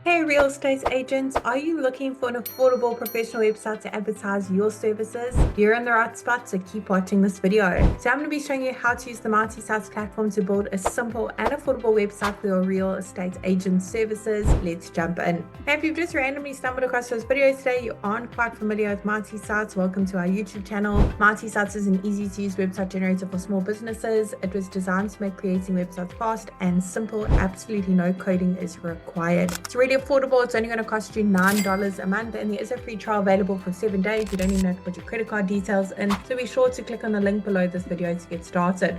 Hey real estate agents, are you looking for an affordable professional website to advertise your services? You're in the right spot, so keep watching this video. So I'm going to be showing you how to use the MultiSites platform to build a simple and affordable website for your real estate agent services. Let's jump in. Now, if you've just randomly stumbled across this video today, you aren't quite familiar with MultiSites, welcome to our YouTube channel. MultiSites is an easy to use website generator for small businesses. It was designed to make creating websites fast and simple. Absolutely no coding is required. It's really affordable. It's only going to cost you $9 a month, and there is a free trial available for 7 days. You don't even have to put your credit card details in, so be sure to click on the link below this video to get started.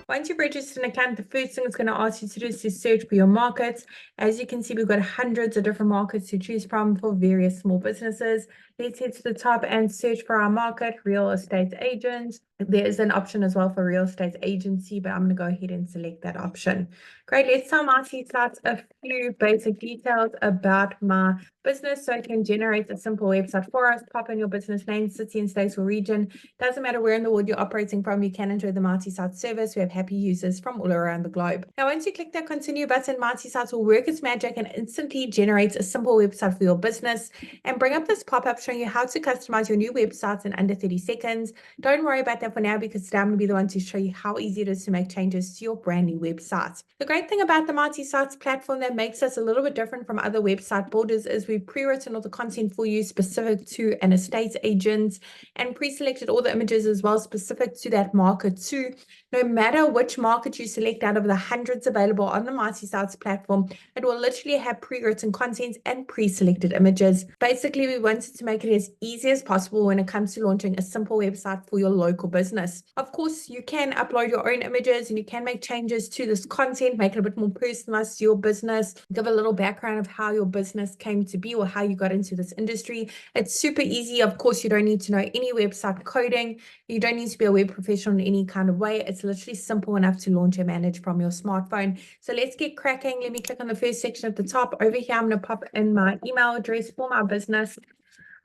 Once you've registered an account, the first thing it's going to ask you to do is to search for your markets. As you can see, we've got hundreds of different markets to choose from for various small businesses. Let's head to the top and search for our market, real estate agent. There is an option as well for real estate agency, but I'm going to go ahead and select that option. Great, let's tell MultiSites a few basic details about my business so it can generate a simple website for us. Pop in your business name, city and state or region. Doesn't matter where in the world you're operating from, you can enjoy the MultiSites service. We have happy users from all around the globe. Now, once you click that continue button, MultiSites will work its magic and instantly generates a simple website for your business and bring up this pop-up showing you how to customize your new websites in under 30 seconds. Don't worry about that for now, because today I'm going to be the one to show you how easy it is to make changes to your brand new website. The great thing about the MultiSites platform that makes us a little bit different from other website builders is we've pre-written all the content for you specific to an estate agent and pre-selected all the images as well specific to that market too. No matter which market you select out of the hundreds available on the MultiSites platform, it will literally have pre-written content and pre-selected images. Basically, we wanted to make it as easy as possible when it comes to launching a simple website for your local business. Of course, you can upload your own images and you can make changes to this content, make it a bit more personalized to your business, give a little background of how your business came to be or how you got into this industry. It's super easy. Of course, you don't need to know any website coding. You don't need to be a web professional in any kind of way. It's literally simple enough to launch and manage from your smartphone. So let's get cracking. Let me click on the first section at the top. Over here, I'm going to pop in my email address for my business.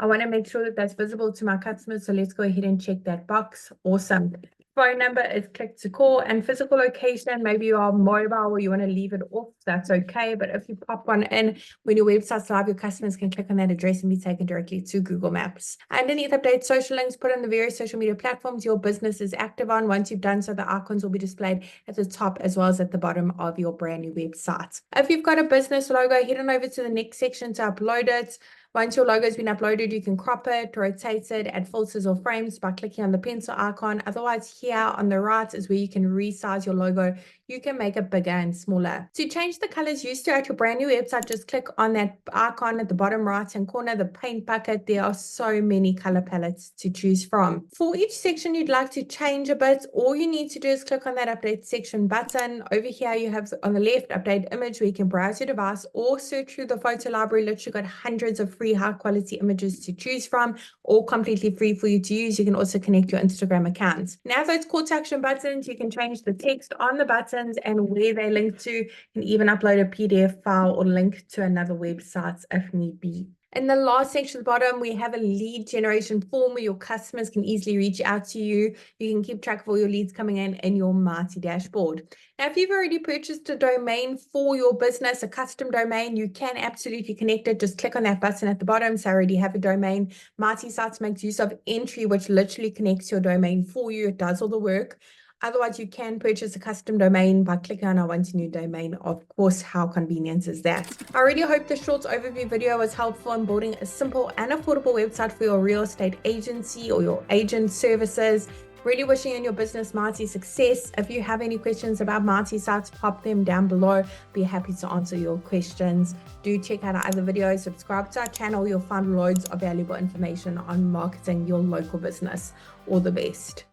I want to make sure that that's visible to my customers. So let's go ahead and check that box. Awesome. Phone number is click to call, and physical location, maybe you are mobile or you want to leave it off, that's okay. But if you pop one in when your website's live, your customers can click on that address and be taken directly to Google Maps. Underneath update social links, put in the various social media platforms your business is active on. Once you've done so, the icons will be displayed at the top as well as at the bottom of your brand new website. If you've got a business logo, head on over to the next section to upload it. Once your logo has been uploaded, you can crop it, rotate it, add filters or frames by clicking on the pencil icon. Otherwise, here on the right is where you can resize your logo. You can make it bigger and smaller. To change the colors used throughout your brand new website, just click on that icon at the bottom right-hand corner, the paint bucket. There are so many color palettes to choose from. For each section you'd like to change a bit, all you need to do is click on that update section button. Over here, you have on the left, update image, where you can browse your device or search through the photo library. Literally got hundreds of free high quality images to choose from, all completely free for you to use. You can also connect your Instagram accounts. Now, those call to action buttons, you can change the text on the buttons and where they link to. You can even upload a PDF file or link to another website if need be. In the last section at the bottom, we have a lead generation form where your customers can easily reach out to you. You can keep track of all your leads coming in your Marti dashboard. Now, if you've already purchased a domain for your business, a custom domain, you can absolutely connect it. Just click on that button at the bottom. So I already have a domain. MultiSites makes use of Entry, which literally connects your domain for you. It does all the work. Otherwise, you can purchase a custom domain by clicking on I want a new domain. Of course, how convenient is that? I really hope this short overview video was helpful in building a simple and affordable website for your real estate agency or your agent services. Really wishing you and your business Marti success. If you have any questions about MultiSites, pop them down below. Be happy to answer your questions. Do check out our other videos, subscribe to our channel. You'll find loads of valuable information on marketing your local business. All the best.